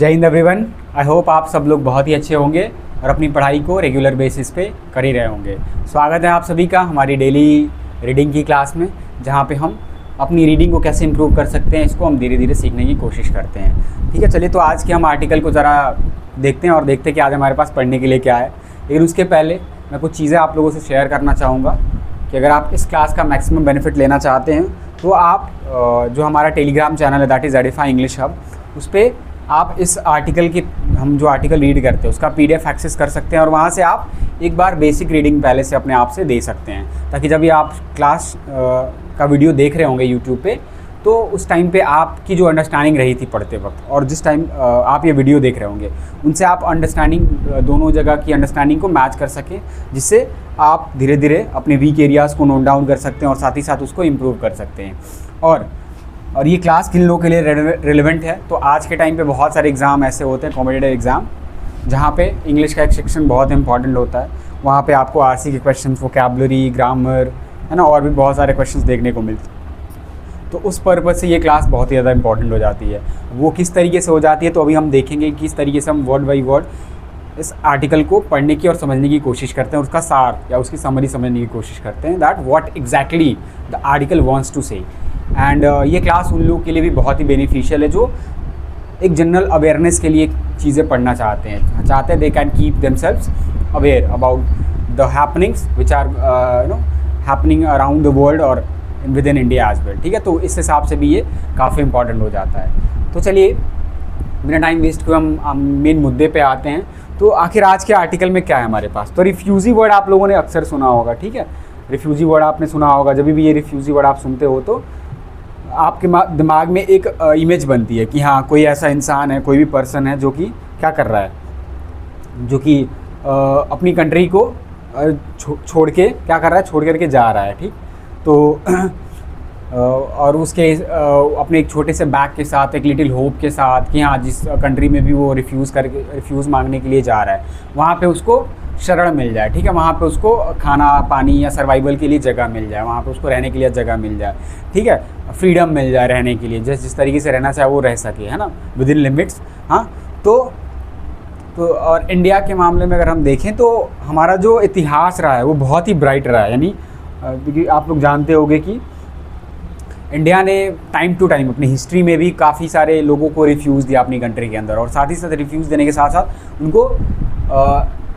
जय Hind everyone. I hope आप सब लोग बहुत ही अच्छे होंगे और अपनी पढ़ाई को रेगुलर बेसिस पे कर ही रहे होंगे। स्वागत है आप सभी का हमारी डेली रीडिंग की क्लास में, जहाँ पे हम अपनी रीडिंग को कैसे इम्प्रूव कर सकते हैं इसको हम धीरे धीरे सीखने की कोशिश करते हैं। ठीक है, चलिए तो आज के हम आर्टिकल को ज़रा देखते हैं और देखते हैं कि आज हमारे पास पढ़ने के लिए क्या है। लेकिन उसके पहले मैं कुछ चीज़ें आप लोगों से शेयर करना चाहूँगा कि अगर आप इस क्लास का मैक्सिमम बेनिफिट लेना चाहते हैं तो आप जो हमारा टेलीग्राम चैनल है that is Edify English hub, उस पर आप इस आर्टिकल की हम जो आर्टिकल रीड करते हैं उसका PDF एक्सेस कर सकते हैं और वहाँ से आप एक बार बेसिक रीडिंग पहले से अपने आप से दे सकते हैं, ताकि जब भी आप क्लास का वीडियो देख रहे होंगे यूट्यूब पे तो उस टाइम पे आपकी जो अंडरस्टैंडिंग रही थी पढ़ते वक्त और जिस टाइम आप ये वीडियो देख रहे होंगे उनसे आप अंडरस्टैंडिंग दोनों जगह की अंडरस्टैंडिंग को मैच कर सकें, जिससे आप धीरे धीरे अपने वीक एरियाज़ को नोट डाउन कर सकते हैं और साथ ही साथ उसको इम्प्रूव कर सकते हैं। और ये क्लास किन लोगों के लिए रेलेवेंट है, तो आज के टाइम पे बहुत सारे एग्ज़ाम ऐसे होते हैं, कॉम्पिटिटिव एग्ज़ाम, जहाँ पे इंग्लिश का एक सेक्शन बहुत इंपॉर्टेंट होता है। वहाँ पे आपको RC के क्वेश्चन, वोकैबुलरी, ग्रामर, है ना, और भी बहुत सारे क्वेश्चंस देखने को मिलते हैं। तो उस पर्पज़ से ये क्लास बहुत ही ज़्यादा इंपॉर्टेंट हो जाती है। वो किस तरीके से हो जाती है तो अभी हम देखेंगे किस तरीके से हम वर्ड बाई वर्ड इस आर्टिकल को पढ़ने की और समझने की कोशिश करते हैं, उसका सार या उसकी समरी समझने की कोशिश करते हैं, that what exactly the article wants to say. And ये क्लास उन लोगों के लिए भी बहुत ही बेनिफिशियल है जो एक जनरल अवेयरनेस के लिए चीज़ें पढ़ना चाहते हैं they can keep themselves aware about the happenings which are happening around the world और within India as well. ठीक है, तो इस हिसाब से भी ये काफ़ी इंपॉर्टेंट हो जाता है। तो चलिए बिना टाइम वेस्ट हुए हम मेन मुद्दे पे आते हैं। तो आखिर आज के आर्टिकल में क्या है हमारे पास, तो रिफ्यूजी वर्ड आप लोगों ने अक्सर सुना होगा। ठीक है, रिफ्यूजी वर्ड आपने सुना होगा। जब भी ये रिफ्यूजी वर्ड आप सुनते हो तो आपके दिमाग में एक इमेज बनती है कि हाँ कोई ऐसा इंसान है, कोई भी पर्सन है जो कि क्या कर रहा है, जो कि अपनी कंट्री को छोड़ के क्या कर रहा है, छोड़ करके जा रहा है। ठीक, तो और उसके अपने एक छोटे से बैग के साथ, एक लिटिल होप के साथ कि हाँ जिस कंट्री में भी वो रिफ्यूज़ मांगने के लिए जा रहा है वहाँ पे उसको शरण मिल जाए। ठीक है, वहाँ पे उसको खाना पानी या सर्वाइवल के लिए जगह मिल जाए, वहाँ पे उसको रहने के लिए जगह मिल जाए। ठीक है, फ्रीडम मिल जाए रहने के लिए, जिस तरीके से रहना चाहे वो रह सके, है ना, विद इन लिमिट्स। हाँ, तो और इंडिया के मामले में अगर हम देखें तो हमारा जो इतिहास रहा है वो बहुत ही ब्राइट रहा है। यानी क्योंकि आप लोग जानते होंगे कि इंडिया ने टाइम टू टाइम अपनी हिस्ट्री में भी काफ़ी सारे लोगों को रिफ्यूज़ दिया अपनी कंट्री के अंदर, और साथ ही साथ रिफ्यूज़ देने के साथ साथ उनको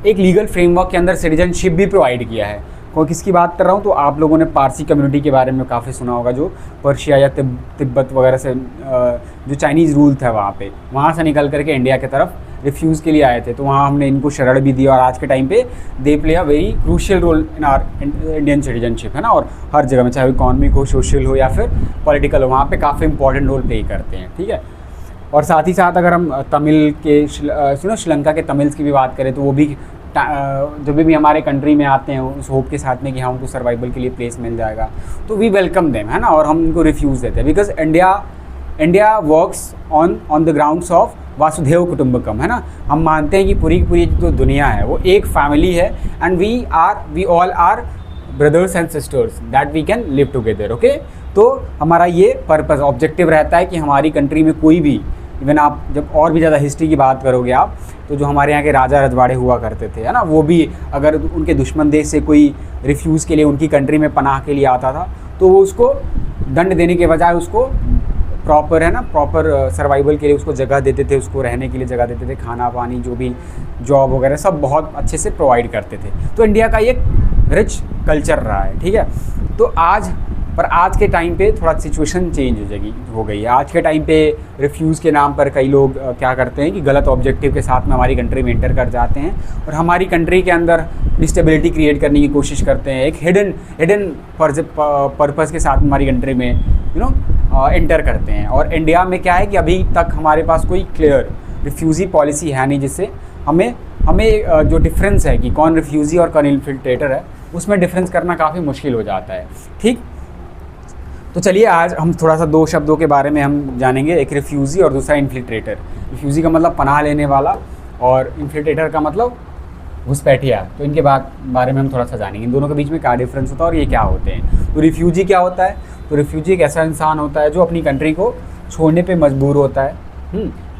एक लीगल फ्रेमवर्क के अंदर सिटीजनशिप भी प्रोवाइड किया है। कोई किसकी बात कर रहा हूँ, तो आप लोगों ने पारसी कम्युनिटी के बारे में काफ़ी सुना होगा, जो पर्शिया या तिब्बत वगैरह से जो चाइनीज़ रूल था वहाँ से निकल करके इंडिया की तरफ रिफ्यूज़ के लिए आए थे। तो वहाँ हमने इनको शरण भी दी और आज के टाइम पे they play a very crucial role in our Indian citizenship, है ना, और हर जगह में चाहे इकॉनमिक हो, सोशल हो या फिर पॉलिटिकल हो, वहाँ पे काफ़ी इंपॉर्टेंट रोल प्ले करते हैं। ठीक है, और साथ ही साथ अगर हम तमिल के श्रीलंका के तमिल्स की भी बात करें तो वो भी जब भी हमारे कंट्री में आते हैं उस होप के साथ में कि हाँ उनको सर्वाइवल के लिए प्लेस मिल जाएगा, तो वी वेलकम देम, है ना, और हम उनको रिफ्यूज़ देते हैं। Because India works on the grounds of वासुदेव कुटुंबकम, है ना। हम मानते हैं कि पूरी की पूरी जो दुनिया है वो एक फैमिली है and we all are brothers and sisters that we can live together. Okay, तो हमारा ये पर्पस ऑब्जेक्टिव रहता है कि हमारी कंट्री में कोई भी, इवन आप जब और भी ज़्यादा हिस्ट्री की बात करोगे आप, तो जो हमारे यहाँ के राजा रजवाड़े हुआ करते थे, है ना, वो भी अगर उनके दुश्मन देश से कोई रिफ्यूज़ के लिए उनकी कंट्री में पनाह के लिए आता था तो वो उसको दंड देने के बजाय उसको प्रॉपर सर्वाइवल के लिए उसको जगह देते थे, उसको रहने के लिए जगह देते थे, खाना पानी जो भी जॉब वगैरह सब बहुत अच्छे से प्रोवाइड करते थे। तो इंडिया का एक रिच कल्चर रहा है। ठीक है, तो आज के टाइम पे थोड़ा सिचुएशन चेंज हो गई है। आज के टाइम पे रिफ्यूज़ के नाम पर कई लोग क्या करते हैं कि गलत ऑब्जेक्टिव के साथ में हमारी कंट्री में एंटर कर जाते हैं और हमारी कंट्री के अंदर डिस्टेबिलिटी क्रिएट करने की कोशिश करते हैं, एक हिडन पर्पज़ के साथ हमारी कंट्री में एंटर करते हैं। और इंडिया में क्या है कि अभी तक हमारे पास कोई क्लियर रिफ्यूज़ी पॉलिसी है नहीं, जिससे हमें जो डिफरेंस है कि कौन रिफ्यूज़ी और कौन इन्फिल्ट्रेटर है उसमें डिफरेंस करना काफ़ी मुश्किल हो जाता है। ठीक, तो चलिए आज हम थोड़ा सा दो शब्दों के बारे में हम जानेंगे, एक रिफ्यूज़ी और दूसरा इन्फिल्ट्रेटर। रिफ्यूज़ी का मतलब पनाह लेने वाला और इन्फिल्ट्रेटर का मतलब घुसपैठिया। तो इनके बारे में हम थोड़ा सा जानेंगे, इन दोनों के बीच में क्या डिफरेंस होता है और ये क्या होते हैं। तो रिफ्यूजी क्या होता है, तो रिफ्यूजी एक ऐसा इंसान होता है जो अपनी कंट्री को छोड़ने पे मजबूर होता है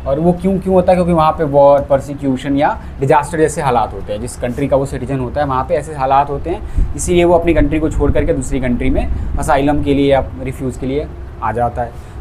और वो क्यों होता है, क्योंकि वहाँ पे वॉर, परसिक्यूशन या डिजास्टर जैसे हालात होते हैं। जिस कंट्री का वो सिटीजन होता है वहाँ पे ऐसे हालात होते हैं, इसीलिए वो अपनी कंट्री को छोड़ करके दूसरी कंट्री में असाइलम के लिए या रिफ्यूज़ के लिए आ जाता है।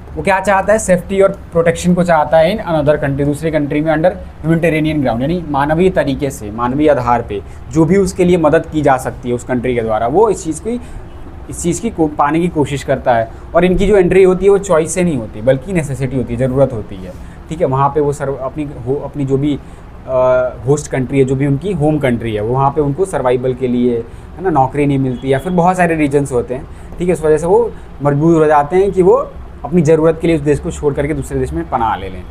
वो क्या चाहता है, सेफ्टी और प्रोटेक्शन को चाहता है इन अनदर कंट्री, दूसरी कंट्री में अंडर ह्यूमैनिटेरियन ग्राउंड, यानी मानवीय तरीके से, मानवीय आधार पे जो भी उसके लिए मदद की जा सकती है उस कंट्री के द्वारा, वो इस चीज़ की पाने की कोशिश करता है। और इनकी जो एंट्री होती है वो चॉइस से नहीं होती, बल्कि नेसेसिटी होती है, ज़रूरत होती है। ठीक है, वहाँ पे वो अपनी जो भी होस्ट कंट्री है, जो भी उनकी होम कंट्री है, वो वहाँ पे उनको सर्वाइवल के लिए, है ना, नौकरी नहीं मिलती या फिर बहुत सारे रीजन्स होते हैं। ठीक है, इस वजह से वो मजबूर हो जाते हैं कि वो अपनी ज़रूरत के लिए उस देश को छोड़ करके दूसरे देश में पनाह ले लें।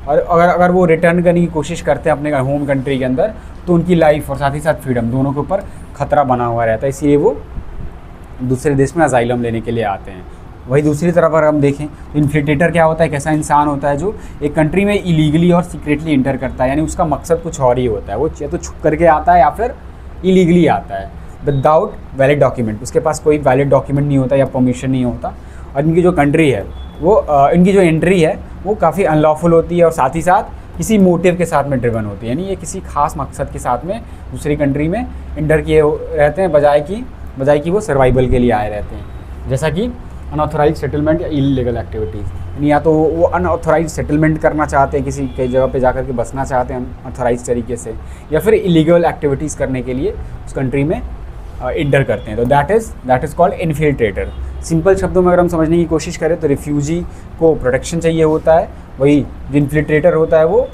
और अगर वो रिटर्न करने की कोशिश करते हैं अपने होम कंट्री के अंदर, तो उनकी लाइफ और साथ ही साथ फ्रीडम दोनों के ऊपर खतरा बना हुआ रहता है, इसीलिए वो दूसरे देश में असाइलम लेने के लिए आते हैं। वही दूसरी तरफ अगर हम देखें तो इन्फ्लिक्टेटर क्या होता है, एक ऐसा इंसान होता है जो एक कंट्री में इलीगली और सीक्रेटली इंटर करता है, यानी उसका मकसद कुछ और ही होता है। वो या तो छुप करके आता है या फिर इलीगली आता है विदाउट वैलिड डॉक्यूमेंट, उसके पास कोई वैलिड डॉक्यूमेंट नहीं होता या परमिशन नहीं होता। और इनकी जो कंट्री है वो इनकी जो एंट्री है वो काफ़ी अनलॉफुल होती है और साथ ही साथ किसी मोटिव के साथ में ड्रिवन होती है, यानी ये किसी खास मकसद के साथ में दूसरी कंट्री में इंटर किए रहते हैं, बजाय कि वो सर्वाइवल के लिए आए रहते हैं। जैसा कि अनऑथोराइज सेटलमेंट या इलीगल एक्टिविटीज़, यानी या तो वो अनऑथोराइज सेटलमेंट करना चाहते हैं, किसी कई जगह पे जाकर के बसना चाहते हैं अनऑथोराइज तरीके से, या फिर इलीगल एक्टिविटीज़ करने के लिए उस कंट्री में इंटर करते हैं। तो that is called infiltrator. Simple शब्दों में अगर हम समझने की कोशिश करें तो रिफ्यूजी को प्रोटेक्शन चाहिए होता है, वही जो इन्फिल्ट्रेटर होता है वो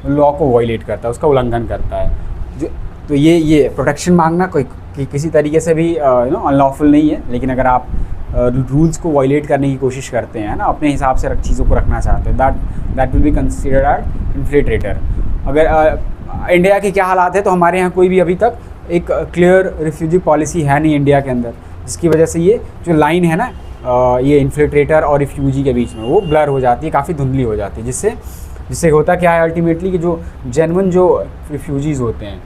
लॉ को वायलेट करता है, उसका उल्लंघन करता है। तो ये प्रोटेक्शन मांगना किसी तरीके से भी अनलॉफुल नहीं है, लेकिन अगर आप रूल्स को वायलेट करने की कोशिश करते हैं ना, अपने हिसाब से चीज़ों को रखना चाहते हैं, that will be considered as infiltrator. अगर इंडिया के क्या हालात है, तो हमारे यहाँ कोई भी अभी तक एक क्लियर रिफ्यूजी पॉलिसी है नहीं इंडिया के अंदर, जिसकी वजह से ये जो लाइन है ना ये इन्फ्लिक्टेटर और रिफ्यूजी के बीच में वो ब्लर हो जाती है, काफ़ी धुंधली हो जाती है, जिससे होता क्या है अल्टीमेटली कि जो जेन्युइन जो रिफ्यूजीज़ होते हैं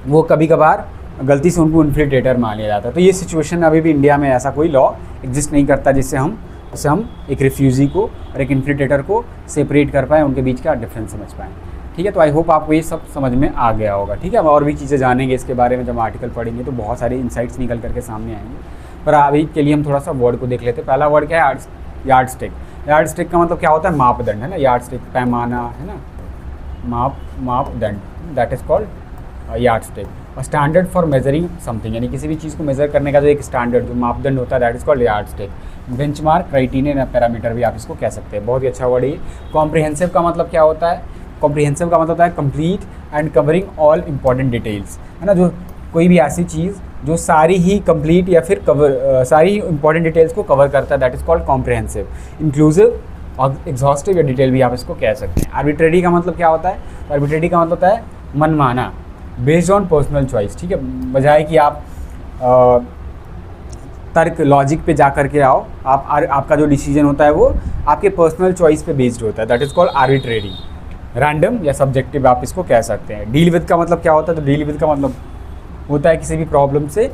वो कभी कभार गलती से उनको इन्फ्लिक्टेटर मान लिया जाता है। तो ये सिचुएशन अभी भी इंडिया में ऐसा कोई लॉ एग्जिस्ट नहीं करता जिससे हम एक रिफ्यूजी को और एक इन्फ्लिक्टेटर को सेपरेट कर पाएँ, उनके बीच का डिफरेंस समझ पाएँ। ठीक है, तो आई होप आपको ये सब समझ में आ गया होगा। ठीक है, हम और भी चीज़ें जानेंगे इसके बारे में, जब आर्टिकल पढ़ेंगे तो बहुत सारे इंसाइट्स निकल करके सामने आएंगे। पर अभी के लिए हम थोड़ा सा वर्ड को देख लेते हैं। पहला वर्ड क्या है, यार्ड स्टिक। यार्ड स्टिक का मतलब क्या होता है, मापदंड, है ना। यार्ड स्टिक पैमाना, है ना, मापदंड, that is called yard stick. और स्टैंडर्ड फॉर मेजरिंग समथिंग, यानी किसी भी चीज़ को मेज़र करने का जो एक स्टैंडर्ड जो मापदंड होता है, that is called yard stick. Benchmark, criterion, parameter भी आप इसको कह सकते हैं। बहुत ही अच्छा वर्ड है। कॉम्प्रिहेंसिव का मतलब क्या होता है, कॉम्प्रिहेंसिव का मतलब होता है complete and covering all important details, है ना। जो कोई भी ऐसी चीज़ जो सारी ही कंप्लीट या फिर सारी ही इंपॉर्टेंट डिटेल्स को कवर करता है, that is called comprehensive. Inclusive और एग्जॉस्टिव या डिटेल भी आप इसको कह सकते हैं। आर्बिट्रेरी का मतलब क्या होता है, तो आर्बिट्रेरी का मतलब होता है मनमाना, बेस्ड ऑन पर्सनल चॉइस। ठीक है, बजाय कि आप तर्क लॉजिक पे जा कर के आओ, आपका जो डिसीजन होता है वो आपके पर्सनल चॉइस पे बेस्ड होता है, that is called arbitrary. Random या सब्जेक्टिव आप इसको कह सकते हैं। डील विद का मतलब क्या होता है, तो डील विद का मतलब होता है किसी भी प्रॉब्लम से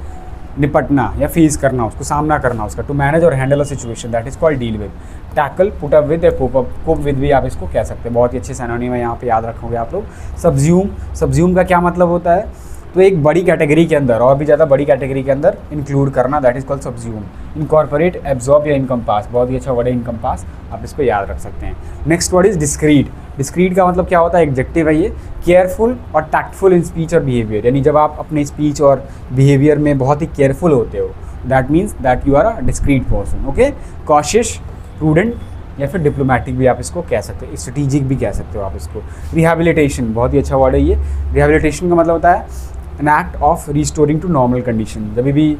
निपटना या फेस करना, उसको सामना करना उसका, टू मैनेज और handle a situation, that is called deal with. Tackle, put up with या कोप विद भी आप इसको कह सकते हैं। बहुत ही अच्छे सिनोनिम है, यहाँ पे याद रखोगे आप लोग। सब्ज्यूम का क्या मतलब होता है, तो एक बड़ी कैटेगरी के अंदर और भी ज़्यादा बड़ी कैटेगरी के अंदर इंक्लूड करना, that is called subsume. Incorporate, absorb या इनकम्पास, बहुत ही अच्छा वर्ड है इनकम्पास, आप इसको याद रख सकते हैं। Next word is discrete. Discrete का मतलब क्या होता है, एडजेक्टिव है ये, केयरफुल और टैक्टफुल इन स्पीच और बिहेवियर, यानी जब आप अपने स्पीच और बिहेवियर में बहुत ही केयरफुल होते हो, that means that you are a discreet person. Okay, cautious, prudent या फिर डिप्लोमेटिक भी आप इसको कह सकते हो, स्ट्रेटेजिक भी कह सकते हो आप इसको। रिहैबिलिटेशन, बहुत ही अच्छा वर्ड है ये। रिहैबिलिटेशन का मतलब होता है an act of restoring to normal condition. जब भी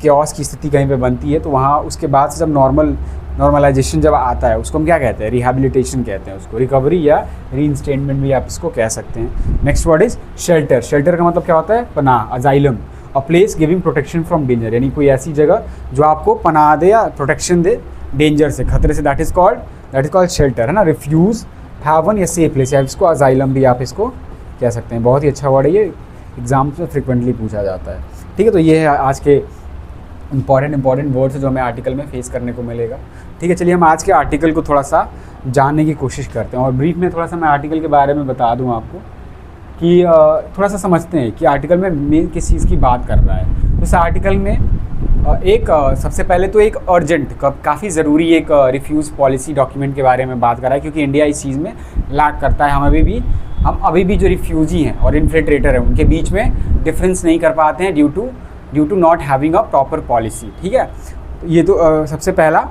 क्योस की स्थिति कहीं पे बनती है तो वहाँ उसके बाद से जब नॉर्मलाइजेशन जब आता है, उसको हम क्या कहते हैं, रिहैबिलिटेशन कहते हैं उसको। रिकवरी या रीइंस्टेटमेंट भी आप इसको कह सकते हैं। Next word is shelter. Shelter का मतलब क्या होता है, पनाह, asylum. A place giving protection from danger, यानी कोई ऐसी जगह जो आपको पनाह दे या प्रोटेक्शन दे डेंजर से, खतरे से, दैट इज़ कॉल्ड शेल्टर, है ना। रिफ्यूज़, हैवन या सेफ प्लेस, या इसको अजाइलम भी आप इसको कह सकते हैं। बहुत ही अच्छा वर्ड है ये, एग्जाम से फ्रिक्वेंटली पूछा जाता है। ठीक है, तो ये है आज के इंपॉर्टेंट वर्ड्स है जो हमें आर्टिकल में फेस करने को मिलेगा। ठीक है, चलिए हम आज के आर्टिकल को थोड़ा सा जानने की कोशिश करते हैं और ब्रीफ में थोड़ा सा मैं आर्टिकल के बारे में बता दूं आपको कि थोड़ा सा समझते हैं कि आर्टिकल में मेन किस चीज़ की बात कर रहा है। तो इस आर्टिकल में एक सबसे पहले तो एक अर्जेंट काफ़ी ज़रूरी एक रिफ्यूज़ पॉलिसी डॉक्यूमेंट के बारे में बात कर रहा है, क्योंकि इंडिया इस चीज़ में लैक करता है। हम अभी भी जो रिफ्यूजी हैं और इन्फिल्ट्रेटर हैं उनके बीच में डिफरेंस नहीं कर पाते हैं due to not having a proper policy. ठीक है, तो ये तो सबसे पहला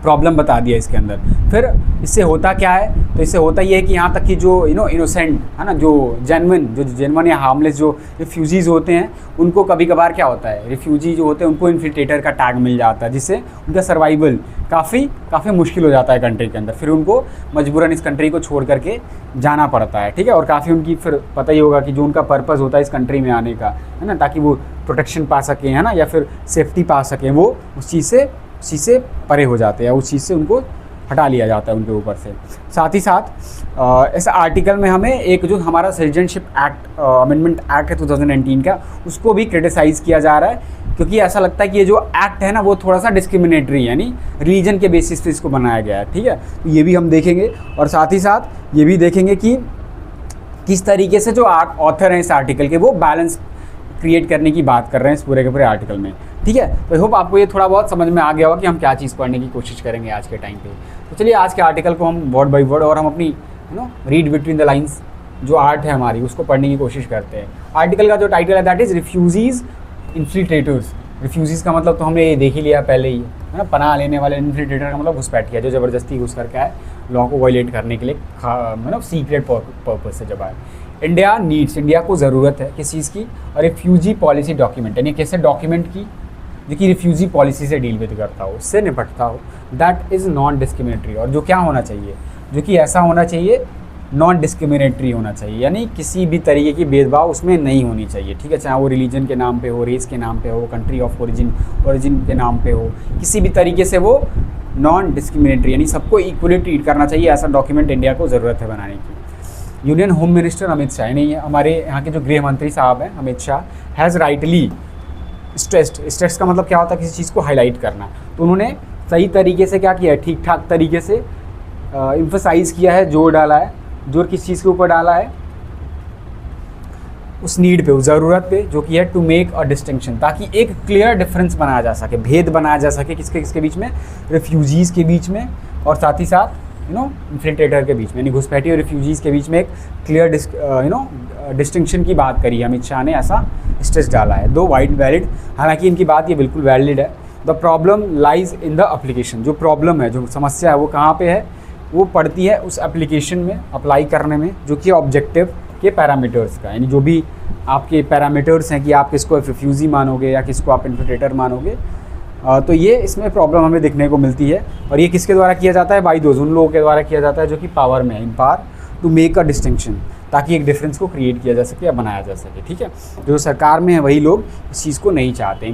प्रॉब्लम बता दिया इसके अंदर। फिर इससे होता क्या है, तो इससे होता ये है कि यहाँ तक कि जो इनोसेंट है ना, जो जेन्युइन या हार्मलेस जो रिफ्यूजीज़ होते हैं उनको कभी कभार क्या होता है, रिफ्यूजी जो होते हैं उनको इन्फिल्ट्रेटर का टैग मिल जाता है, जिससे उनका सर्वाइवल काफ़ी मुश्किल हो जाता है कंट्री के अंदर। फिर उनको मजबूरन इस कंट्री को छोड़ करके जाना पड़ता है। ठीक है, और काफ़ी उनकी फिर पता ही होगा कि जो उनका पर्पज़ होता है इस कंट्री में आने का, है ना, ताकि वो प्रोटेक्शन पा सकें, है ना, या फिर सेफ्टी पा सकें, वो उस चीज़ से परे हो जाते हैं, उस चीज़ से उनको हटा लिया जाता है उनके ऊपर से। साथ ही साथ इस आर्टिकल में हमें एक जो हमारा सिटीजनशिप एक्ट अमेंडमेंट एक्ट है 2019 का, उसको भी क्रिटिसाइज़ किया जा रहा है, क्योंकि ऐसा लगता है कि ये जो एक्ट है ना वो थोड़ा सा डिस्क्रिमिनेटरी, यानी रिलीजन के बेसिस पे इसको बनाया गया है। ठीक है, तो ये भी हम देखेंगे और साथ ही साथ ये भी देखेंगे कि किस तरीके से जो ऑथर हैं इस आर्टिकल के वो बैलेंस क्रिएट करने की बात कर रहे हैं इस पूरे के पूरे आर्टिकल में। ठीक है, तो आई होप आपको ये थोड़ा बहुत समझ में आ गया होगा कि हम क्या चीज़ पढ़ने की कोशिश करेंगे आज के टाइम पे। तो चलिए आज के आर्टिकल को हम वर्ड बाय वर्ड और हम अपनी रीड बिटवीन द लाइंस जो आर्ट है हमारी उसको पढ़ने की कोशिश करते हैं। आर्टिकल का जो टाइटल है that is refugees infiltrators. Refugees का मतलब तो हमने ये देख ही लिया पहले ही, है ना, पनाह लेने वाले। इन्फिल्ट्रेटर का मतलब घुसपैठिया, जो ज़बरदस्ती घुस करके आए लॉ को वायलेट करने के लिए, मतलब सीक्रेट पर्पज से जब आए। इंडिया को ज़रूरत है किस चीज़ की, और रिफ्यूजी पॉलिसी डॉक्यूमेंट, यानी कैसे डॉक्यूमेंट की जो कि रिफ्यूजी पॉलिसी से डील विद करता हो, उससे निपटता हो, दैट इज़ नॉन डिस्क्रिमिनेटरी। और जो क्या होना चाहिए, जो कि ऐसा होना चाहिए, नॉन डिस्क्रिमिनेटरी होना चाहिए, यानी किसी भी तरीके की भेदभाव उसमें नहीं होनी चाहिए। ठीक है, चाहे वो रिलीजन के नाम पे हो, रेस के नाम पे हो, कंट्री ऑफ ओरिजिन के नाम पे हो, किसी भी तरीके से वो नॉन डिस्क्रिमिनेटरी, यानी सबको इक्वली ट्रीट करना चाहिए। ऐसा डॉक्यूमेंट इंडिया को ज़रूरत है बनाने की। Union home minister Amit Shah, यानी हमारे यहाँ के जो गृह मंत्री साहब हैं Amit Shah, has rightly stressed का मतलब क्या होता है, किसी चीज़ को हाईलाइट करना। तो उन्होंने सही तरीके से क्या किया है, ठीक ठाक तरीके से एम्फसाइज़ किया है, जोर डाला है। जोर किस चीज़ के ऊपर डाला है, उस नीड पे, उस ज़रूरत पे, जो कि है टू मेक अ डिस्टिंक्शन, ताकि एक क्लियर डिफरेंस बनाया जा सके, भेद बनाया जा सके किसके बीच में, रिफ्यूजीज़ के बीच में, और साथ ही साथ इन्फिल्ट्रेटर के बीच में, यानी घुसपैठी और रिफ्यूजीज़ के बीच में एक क्लियर डिस्टिंक्शन की बात करी है। अमित शाह ने ऐसा स्ट्रेस डाला है। दो वैलिड, हालांकि इनकी बात ये बिल्कुल वैलिड है। The problem lies in the application, जो प्रॉब्लम है, जो समस्या है, वो कहाँ पे है, वो पड़ती है उस एप्लीकेशन में अप्लाई करने में, जो कि ऑब्जेक्टिव के पैरामीटर्स का, यानी जो भी आपके पैरामीटर्स हैं कि आप किसको रिफ्यूजी मानोगे या किसको आप इन्फिल्ट्रेटर मानोगे, तो ये इसमें प्रॉब्लम हमें देखने को मिलती है। और ये किसके द्वारा किया जाता है, बाय दोज, उन लोगों के द्वारा किया जाता है जो कि पावर में है, in power to make a distinction, ताकि एक डिफरेंस को क्रिएट किया जा सके या बनाया जा सके। ठीक है, जो सरकार में है वही लोग इस चीज़ को नहीं चाहते।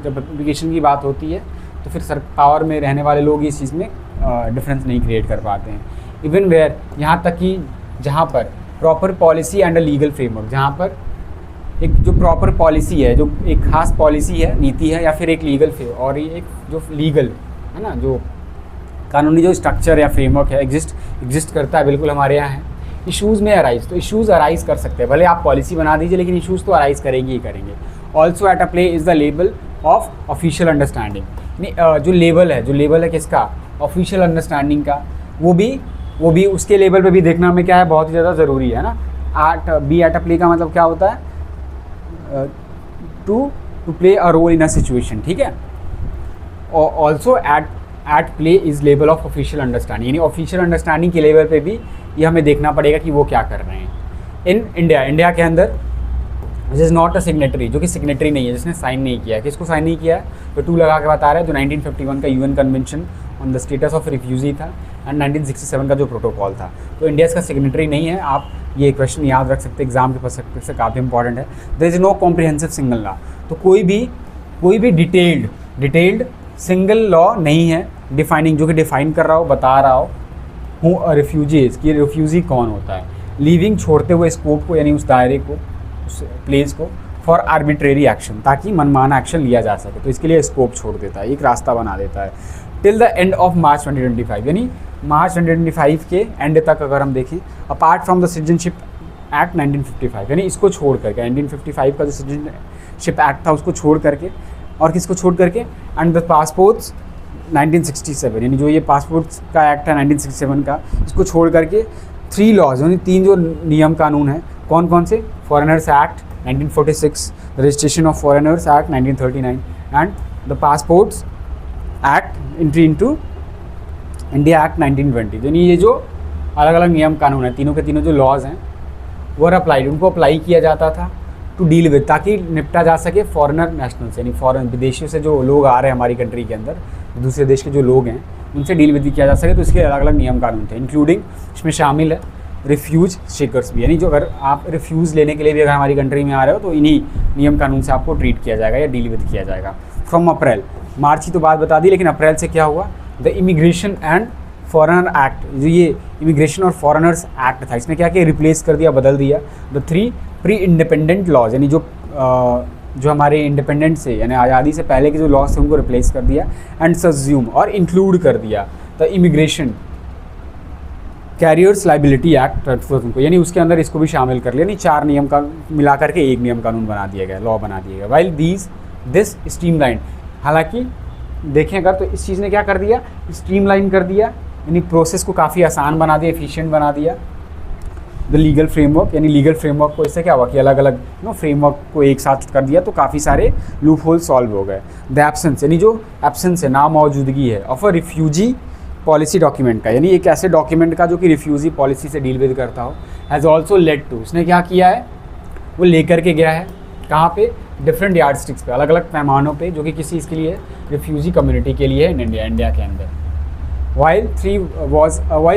जब एप्लीकेशन की बात होती है तो फिर पावर में रहने वाले लोग इस चीज़ में डिफरेंस नहीं क्रिएट कर पाते हैं। इवन वेयर, यहाँ तक कि जहाँ पर proper policy and a legal framework, जहाँ पर एक जो प्रॉपर पॉलिसी है, जो एक खास पॉलिसी है, नीति है, या फिर एक लीगल और एक जो लीगल है ना, जो कानूनी जो स्ट्रक्चर या फ्रेमवर्क है एग्जिस्ट करता है, बिल्कुल हमारे यहाँ है। इश्यूज़ में अराइज, तो इश्यूज़ अराइज कर सकते हैं, भले आप पॉलिसी बना दीजिए लेकिन इश्यूज़ तो अराइज करेंगे ही करेंगे। Also at a play is the level of official understanding, जो लेवल है किसका, ऑफिशियल अंडरस्टैंडिंग का, वो भी उसके लेवल पे भी देखना हमें क्या है, बहुत ही ज़्यादा ज़रूरी है ना। एट अ प्ले का मतलब क्या होता है, to play a role in a situation. ठीक है, also at play is level of official understanding, यानी ऑफिशियल अंडरस्टैंडिंग के लेवल पे भी ये हमें देखना पड़ेगा कि वो क्या कर रहे हैं। इन इंडिया के अंदर this is not a signatory, जो कि सिग्नेटरी नहीं है, जिसने साइन नहीं किया है। किसको साइन नहीं किया है, तो 2 लगा के बता रहे हैं, जो 1951 का UN convention on the status of refugee था एंड 1967 का जो प्रोटोकॉल था, तो इंडिया इसका सिग्नेटरी नहीं है। आप ये क्वेश्चन याद रख सकते हैं, एग्जाम के पर्सपेक्टिव से काफ़ी इंपॉर्टेंट है। There is no comprehensive single law, तो कोई भी डिटेल्ड सिंगल लॉ नहीं है डिफाइनिंग, जो कि डिफाइन कर रहा हो, बता रहा हो हूँ रिफ्यूजीज़ कि रिफ्यूजी कौन होता है, लीविंग छोड़ते हुए स्कोप को, यानी उस दायरे को, उस प्लेस को, फॉर आर्बिट्रेरी एक्शन, ताकि मनमाना एक्शन लिया जा सके। तो इसके लिए स्कोप छोड़ देता है, एक रास्ता बना देता है। Till the end of March 2025, यानी मार्च 2025 के एंड तक अगर हम देखें, apart from the citizenship act 1955, यानी इसको छोड़ करके 1955 का जो सिटीजनशिप एक्ट था उसको छोड़ करके, और किसको छोड़ करके, एंड द पासपोर्ट्स 1967, यानी जो ये पासपोर्ट्स का एक्ट है 1967 का, इसको छोड़ करके 3 लॉज, यानी 3 जो नियम कानून हैं, कौन कौन से, foreigners act 1946, registration of foreigners act 1939 and the passports act entry into India act 1920। यानी ये जो अलग अलग नियम कानून हैं, तीनों के तीनों जो लॉज हैं वो अप्लाइड, उनको अप्लाई किया जाता था टू डील विद, ताकि निपटा जा सके फॉरेनर नेशनल्स, यानी फॉरेन विदेशियों से जो लोग आ रहे हैं हमारी कंट्री के अंदर, दूसरे देश के जो लोग हैं उनसे डील विद किया जा सके। तो इसके अलग अलग नियम कानून थे, इंक्लूडिंग इसमें शामिल है रिफ्यूज सीकर्स भी, यानी जो अगर आप रिफ्यूज़ लेने के लिए भी अगर हमारी कंट्री में आ रहे हो तो इन्हीं नियम कानून से आपको ट्रीट किया जाएगा या डील विद किया जाएगा। फ्रॉम अप्रैल, मार्च की तो बात बता दी, लेकिन अप्रैल से क्या हुआ, the immigration and foreigner act, जो ये इमिग्रेशन और फॉरेनर्स एक्ट था, इसने क्या किया, रिप्लेस कर दिया, बदल दिया द 3 प्री इंडिपेंडेंट लॉज, यानी जो हमारे इंडिपेंडेंट से, यानी आज़ादी से पहले के जो लॉज थे उनको रिप्लेस कर दिया, एंड सज्यूम, और इंक्लूड कर दिया the immigration carriers liability act 2000 को, यानी उसके अंदर इसको भी शामिल कर लिया, यानी 4 नियम का मिला करके एक नियम कानून बना दिया गया, लॉ बना दिया गया। वाइल दिस स्ट्रीमलाइन, हालांकि देखें अगर तो इस चीज़ ने क्या कर दिया, स्ट्रीमलाइन कर दिया, यानी प्रोसेस को काफ़ी आसान बना दिया, एफिशिएंट बना दिया। द लीगल फ्रेमवर्क, यानी लीगल फ्रेमवर्क को इससे क्या हुआ कि अलग अलग फ्रेमवर्क को एक साथ कर दिया, तो काफ़ी सारे लूप होल सॉल्व हो गए। द एब्सेंस, यानी जो एब्सेंस है, नामौजूदगी है, of a refugee policy document का, यानी एक ऐसे डॉक्यूमेंट का जो कि रिफ्यूजी पॉलिसी से डील विद करता हो, हैज़ ऑल्सो लेड टू, उसने क्या किया है, वो लेकर के गया है कहाँ पे, डिफरेंट यार्ड स्टिक्स पे, अलग अलग पैमानों पे, जो कि किसी इसके लिए रिफ्यूजी कम्युनिटी के लिए है इंडिया के अंदर। While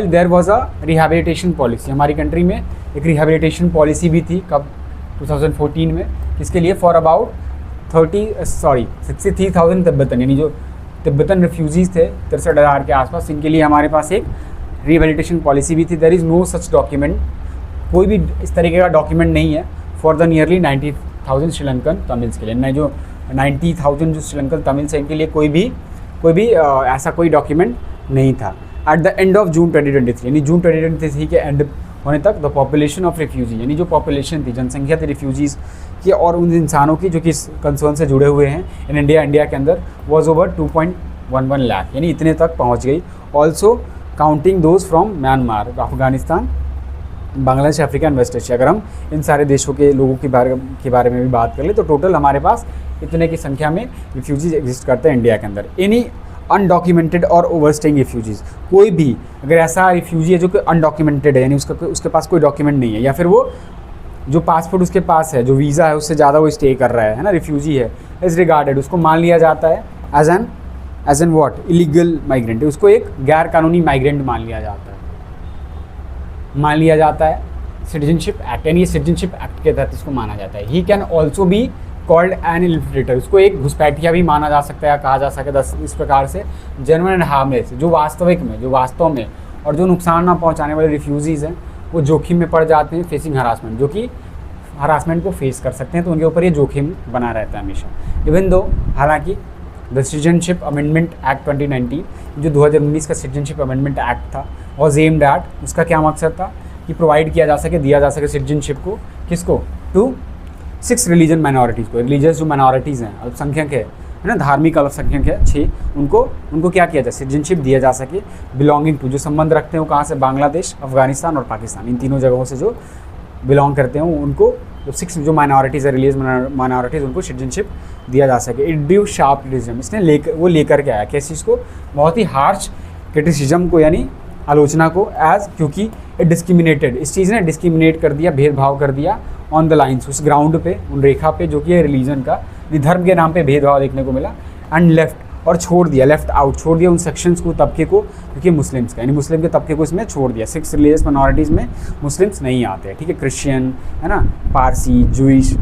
there was a rehabilitation policy, हमारी कंट्री में एक रिहेबिलिटेशन पॉलिसी भी थी, कब, 2014 में, किसके लिए, फॉर अबाउट 63,000 तिब्बतन, यानी जो तिब्बतन रिफ्यूजीज़ थे 63,000 के आसपास, इनके लिए हमारे पास एक रिहेबिलिटेशन पॉलिसी भी थी। There is no such document, कोई भी इस तरीके का डॉक्यूमेंट नहीं है for the nearly 90,000 Sri Lankan Tamils के लिए, नहीं जो 90,000 जो श्रीलंकन तमिल्स हैं इनके लिए कोई भी ऐसा कोई डॉक्यूमेंट नहीं था। At the end of June 2023, यानी जून 2023 के एंड होने तक, द पॉपुलेशन ऑफ रिफ्यूजी, यानी जो पॉपुलेशन थी, जनसंख्या थी रिफ्यूजीज़ की और उन इंसानों की जो कि इस कंसर्न से जुड़े हुए हैं इन इंडिया के अंदर, वॉज ओवर 2.11 लाख, यानी इतने तक पहुंच गई। Also counting those from Myanmar, Afghanistan, Bangladesh, Africa and West Asia, अगर हम इन सारे देशों के लोगों के बारे में भी बात कर ले तो टोटल हमारे पास इतने की संख्या में रिफ्यूजीज एग्जिस्ट करते हैं इंडिया के अंदर। एनी अनडॉक्यूमेंटेड और ओवरस्टेइंग रिफ्यूजीज़, कोई भी अगर ऐसा रिफ्यूजी है जो कि अनडॉक्यूमेंटेड है, यानी उसके पास कोई डॉक्यूमेंट नहीं है, या फिर वो जो पासपोर्ट उसके पास है, जो वीज़ा है उससे ज़्यादा वो स्टे कर रहा है ना, रिफ्यूजी है, इज रिगार्डेड, उसको मान लिया जाता है as an what, illegal migrant, उसको एक गैर कानूनी माइग्रेंट मान लिया जाता है सिटीजनशिप एक्ट, यानी सिटीजनशिप एक्ट के तहत इसको माना जाता है। He can also be called an infiltrator, उसको एक घुसपैठिया भी माना जा सकता है या कहा जा सकता है इस प्रकार से, जेन्युइन एंड हार्मलेस, जो वास्तव में और जो नुकसान ना पहुंचाने वाले रिफ्यूजीज़ हैं वो जोखिम में पड़ जाते हैं, फेसिंग हरासमेंट, जो कि हरासमेंट को फेस कर सकते हैं, तो उनके ऊपर ये जोखिम बना रहता है हमेशा। इवन दो, हालांकि द सिटीजनशिप अमेंडमेंट एक्ट 2019, जो 2019 का सिटीजनशिप अमेंडमेंट एक्ट था, वॉज एम्ड एट, उसका क्या मकसद था कि प्रोवाइड किया जा सके, दिया जा सके सिटीजनशिप को, किसको, टू 6 रिलीजन माइनॉरिटीज़ को, रिलीजियस जो माइनॉरिटीज़ हैं, अल्पसंख्यक है ना, धार्मिक अल्पसंख्यक है 6, उनको क्या किया जाए, सिटीजनशिप दिया जा सके, बिलोंगिंग टू, जो संबंध रखते हैं वो कहाँ से, बांग्लादेश, अफगानिस्तान और पाकिस्तान, इन तीनों जगहों से जो बिलोंग करते हैं उनको, जो 6 जो माइनॉरिटीज़ है, रिलीजियस माइनॉरिटीज़, उनको सिटीजनशिप दिया जा सके। इंट्रोड्यूस शार्प क्रिटिसिज्म, इसने लेकर के आया किस चीज़ को, बहुत ही हार्श क्रिटिसिज्म को, यानी आलोचना को, एज क्योंकि इट डिस्क्रिमिनेटेड, इस चीज़ ने डिस्क्रिमिनेट कर दिया, भेदभाव कर दिया ऑन द लाइन्स, उस ग्राउंड पे, उन रेखा पे, जो कि है रिलीजन का, धर्म के नाम पे भेदभाव देखने को मिला, एंड लेफ्ट, और छोड़ दिया उन सेक्शंस को, तबके को, क्योंकि मुस्लिम्स का, यानी मुस्लिम के तबके को इसमें छोड़ दिया। 6 रिलीजियस माइनॉरिटीज़ में मुस्लिम्स नहीं आते हैं, ठीक है, क्रिश्चियन है ना, पारसी, जूइश,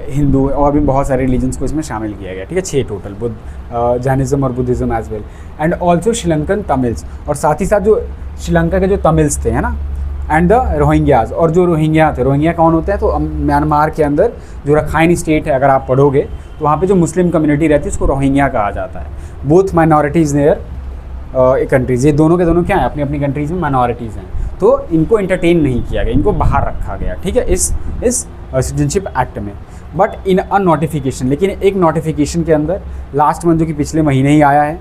हिंदू और भी बहुत सारे रिलीजन्स को इसमें शामिल किया गया, ठीक है, 6 टोटल, बुद्ध, जैनिज़्म और Buddhism as well, and also Sri Lankan Tamils, और साथ ही साथ जो श्रीलंका के जो तमिल्स थे है ना, एंड द रोहिंग्याज, और जो रोहिंग्या थे, रोहिंग्या कौन होते हैं, तो म्यांमार के अंदर जो रखाइन स्टेट है, अगर आप पढ़ोगे तो वहाँ पे जो मुस्लिम कम्युनिटी रहती है उसको रोहिंग्या कहा जाता है। Both minorities their a countries, ये दोनों के दोनों क्या है, अपनी अपनी कंट्रीज़ में माइनॉरिटीज़ हैं, तो इनको एंटरटेन नहीं किया गया, इनको बाहर रखा गया, ठीक है, इस सिटीजनशिप एक्ट में। बट इन अ नोटिफिकेशन, लेकिन एक नोटिफिकेशन के अंदर लास्ट मंथ जो कि पिछले महीने ही आया है,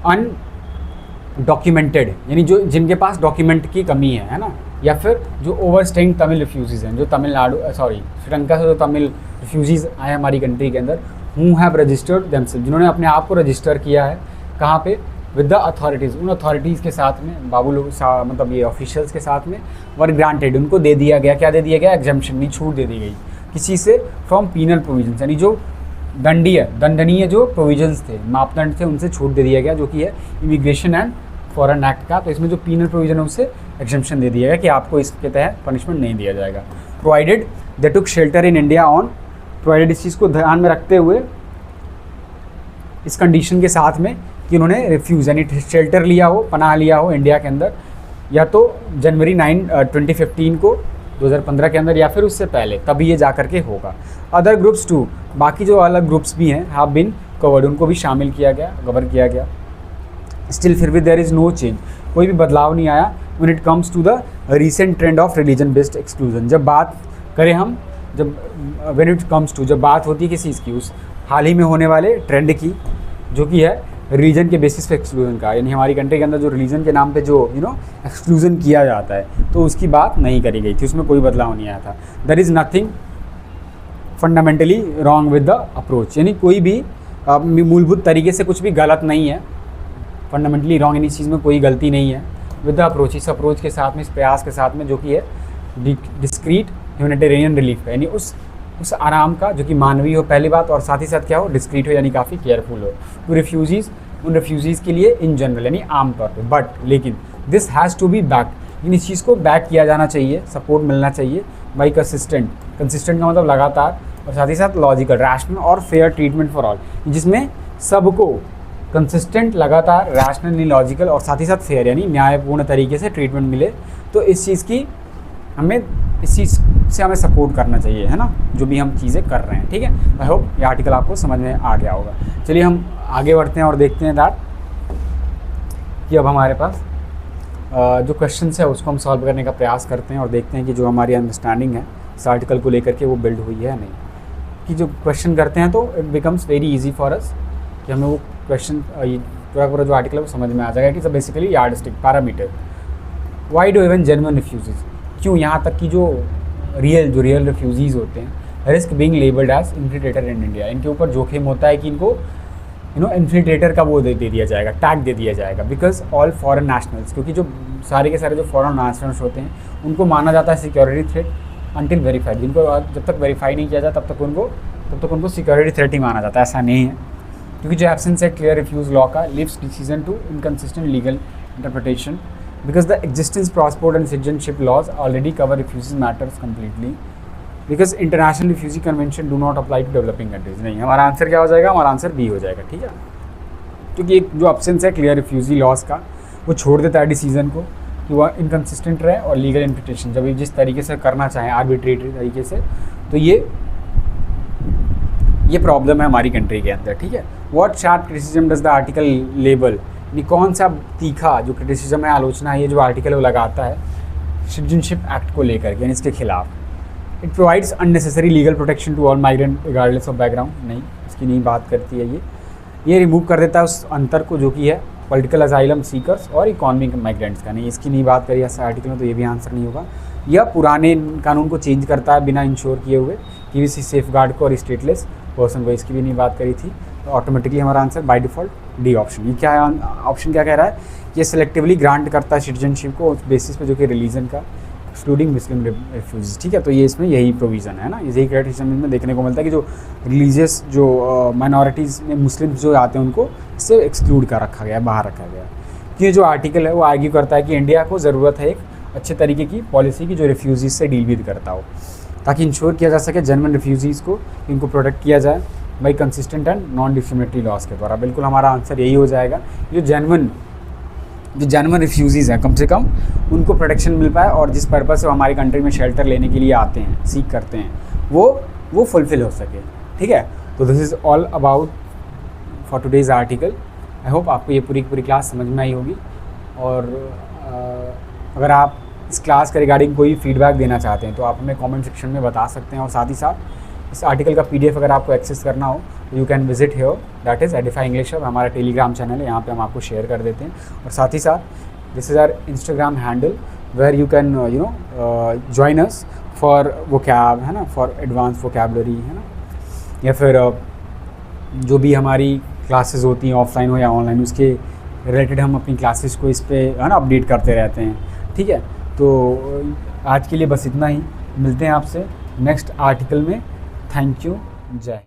अनडॉक्यूमेंटेड, यानी जो जिनके पास डॉक्यूमेंट की कमी है ना, या फिर जो ओवरस्टेइंग तमिल रिफ्यूजीज़ हैं, जो तमिलनाडु श्रीलंका से जो तमिल रिफ्यूजीज़ आए हैं हमारी कंट्री के अंदर, हु हैव रजिस्टर्ड देमसेल्फ, जिन्होंने अपने आप को रजिस्टर किया है, कहाँ पे, विद द अथॉरिटीज़, उन अथॉरिटीज़ के साथ में, बाबू लोग मतलब ये ऑफिशियल्स के साथ में, वर ग्रांटेड, उनको दे दिया गया, क्या दे दिया गया, एग्जम्पशन, नहीं छूट दे दी गई किसी से, फ्रॉम पीनल प्रोविजंस, यानी जो दंडनीय जो प्रोविजंस थे, मापदंड थे, उनसे छूट दे दिया गया, जो कि है इमिग्रेशन एंड फॉरेन एक्ट का। तो इसमें जो पीनल प्रोविजन है उससे एग्जम्पशन दे दिया गया कि आपको इसके तहत पनिशमेंट नहीं दिया जाएगा। Provided they took shelter in India on, provided, इस चीज़ को ध्यान में रखते हुए, इस कंडीशन के साथ में कि उन्होंने रिफ्यूज़ यानी शेल्टर लिया हो, पनाह लिया हो इंडिया के अंदर, या तो जनवरी 2015 को 2015 के अंदर, या फिर उससे पहले, तभी ये जा कर के होगा। अदर ग्रुप्स टू, बाकी जो अलग ग्रुप्स भी हैं, हैव बीन कवर्ड, उनको भी शामिल किया गया, कवर किया गया। स्टिल फिर भी देयर इज़ नो चेंज, कोई भी बदलाव नहीं आया when it comes to the recent trend of religion based exclusion. जब बात करें हम, जब व्हेन इट कम्स टू, जब बात होती है किसी चीज़ की, उस हाल ही में होने वाले ट्रेंड की, जो कि है रिलीजन के बेसिस पे एक्सक्लूजन का, यानी हमारी कंट्री के अंदर जो रिलीजन के नाम पे जो एक्सक्लूजन किया जाता है, तो उसकी बात नहीं करी गई थी, उसमें कोई बदलाव नहीं आया था। There is nothing fundamentally wrong with the approach, यानी कोई भी मूलभूत तरीके से कुछ भी गलत नहीं है, फंडामेंटली रॉन्ग, यानी इस चीज़ में कोई गलती नहीं है। विद द अप्रोच, इस अप्रोच के साथ में, इस प्रयास के साथ में, जो कि है डिस्क्रीट ह्यूमैनिटेरियन रिलीफ का, यानी उस आराम का जो कि मानवीय हो, पहली बात, और साथ ही साथ क्या हो, डिस्क्रीट हो, यानी काफ़ी केयरफुल हो टू रिफ्यूजीज़, उन रिफ्यूजीज़ के लिए इन जनरल, यानी आम तौर पे। बट लेकिन this has to be back, लेकिन इस चीज़ को बैक किया जाना चाहिए, सपोर्ट मिलना चाहिए बाई कंसिस्टेंट का मतलब लगातार, और साथ ही साथ लॉजिकल, रैशनल और फेयर ट्रीटमेंट फॉर ऑल, जिसमें सबको कंसिस्टेंट, लगातार, रैशनल, लॉजिकल और साथ ही साथ फेयर, यानी न्यायपूर्ण तरीके से ट्रीटमेंट मिले। तो इस चीज़ से हमें सपोर्ट करना चाहिए, है ना, जो भी हम चीज़ें कर रहे हैं, ठीक है। आई होप ये आर्टिकल आपको समझ में आ गया होगा। चलिए हम आगे बढ़ते हैं और देखते हैं दैट कि अब हमारे पास जो क्वेश्चंस है उसको हम सॉल्व करने का प्रयास करते हैं, और देखते हैं कि जो हमारी अंडरस्टैंडिंग है इस आर्टिकल को लेकर के वो बिल्ड हुई है या नहीं। कि जो क्वेश्चन करते हैं तो it becomes very easy for us कि हमें वो क्वेश्चन पूरा जो आर्टिकल है वो समझ में आ जाएगा कि सब basically yardstick parameter. Why do even genuine refugees, क्यों यहाँ तक कि जो रियल रिफ्यूजीज़ होते हैं, risk being labelled as infiltrator in India, इनके ऊपर जोखिम होता है कि इनको इन्फिल्ट्रेटर का वो दे दिया जाएगा, टैग दे दिया जाएगा। बिकॉज ऑल फॉरेन नेशनल्स, क्योंकि जो सारे के सारे जो फॉरेन नेशनल्स होते हैं उनको माना जाता है सिक्योरिटी थ्रेट अंटिल वेरीफाइड, जिनको जब तक वेरीफाई नहीं किया जाता तब तक उनको सिक्योरिटी थ्रेट ही माना जाता है। ऐसा नहीं है, क्योंकि जो एब्सेंस है क्लियर रिफ्यूज़ लॉ का leaves decision to inconsistent legal interpretation, because the existence, passport and citizenship laws already cover refugees matters completely, because international refugee convention do not apply to developing countries। नहीं, हमारा answer क्या हो जाएगा, हमारा answer B हो जाएगा, ठीक है। क्योंकि एक जो एब्सेंस है क्लियर रिफ्यूजी लॉज का, वो छोड़ देता है डिसीजन को कि वह इनकन्सिस्टेंट रहे, और लीगल इंटरप्रिटेशन जब जिस तरीके से करना चाहें आर्बिट्रेटरी तरीके से, तो ये प्रॉब्लम है हमारी कंट्री के अंदर, ठीक है। What sharp criticism does the article label, यानी कौन सा तीखा जो क्रिटिसिज्म है, आलोचना है, ये जो आर्टिकल वो लगाता है सिटीजनशिप एक्ट को लेकर, यानी इसके खिलाफ। It provides unnecessary legal protection to all migrant regardless of background, नहीं, इसकी नहीं बात करती है ये रिमूव कर देता है उस अंतर को जो कि है पॉलिटिकल असाइलम सीकर्स और इकॉनमिक माइग्रेंट्स का, नहीं, इसकी नहीं बात करी इस आर्टिकल में, तो ये भी आंसर नहीं होगा। यह पुराने कानून को चेंज करता है बिना इंश्योर किए हुए किसी सेफ गार्ड को और स्टेटलेस पर्सन को, इसकी भी नहीं बात करी थी। तो ऑटोमेटिकली हमारा answer by default D option. ये क्या है, ऑप्शन क्या कह रहा है, ये सिलेक्टिवली ग्रांट करता है सिटीजनशिप को उस बेसिस पे जो कि रिलीजन का, एक्सक्लूडिंग मुस्लिम रिफ्यूजीज, ठीक है। तो ये इसमें यही प्रोविज़न है ना, यही क्राइटेरिया में देखने को मिलता है कि जो रिलीजियस जो माइनॉरिटीज़ में मुस्लिम जो आते हैं उनको इससे एक्सक्लूड कर रखा गया, बाहर रखा गया। ये जो आर्टिकल है वो आर्ग्यू करता है कि इंडिया को ज़रूरत है एक अच्छे तरीके की पॉलिसी की जो रिफ्यूजीज से डील विद करता हो, ताकि इंश्योर किया जा सके जेन्युइन रिफ्यूजीज़ को, इनको प्रोटेक्ट किया जाए by consistent and non discriminatory laws के द्वारा। बिल्कुल हमारा आंसर यही हो जाएगा। जो जेन्युइन जो जेन्युइन रिफ्यूजीज़ हैं कम से कम उनको प्रोटेक्शन मिल पाए, और जिस पर्पज़ से वो हमारी कंट्री में शेल्टर लेने के लिए आते हैं, सीख करते हैं, वो फुलफ़िल हो सके। ठीक है, तो this is all about for today's article. I hope आपको ये पूरी क्लास समझ में आई होगी, और अगर आप इस क्लास के रिगार्डिंग कोई फीडबैक देना चाहते हैं तो आप हमें कमेंट सेक्शन में बता सकते हैं। और साथ ही साथ इस आर्टिकल का PDF अगर आपको एक्सेस करना हो तो you can visit here, that is Edify English hub, हमारा टेलीग्राम चैनल है, यहाँ पे हम आपको शेयर कर देते हैं। और साथ ही साथ this is our Instagram handle where you can join us for vocab, है ना, फॉर एडवांस वोकैबलरी, है ना, या फिर जो भी हमारी क्लासेस होती हैं ऑफलाइन हो या ऑनलाइन, उसके रिलेटेड हम अपनी क्लासेस को इस पे, है ना, अपडेट करते रहते हैं। ठीक है, तो आज के लिए बस इतना ही, मिलते हैं आपसे नेक्स्ट आर्टिकल में। थैंक यू, जय।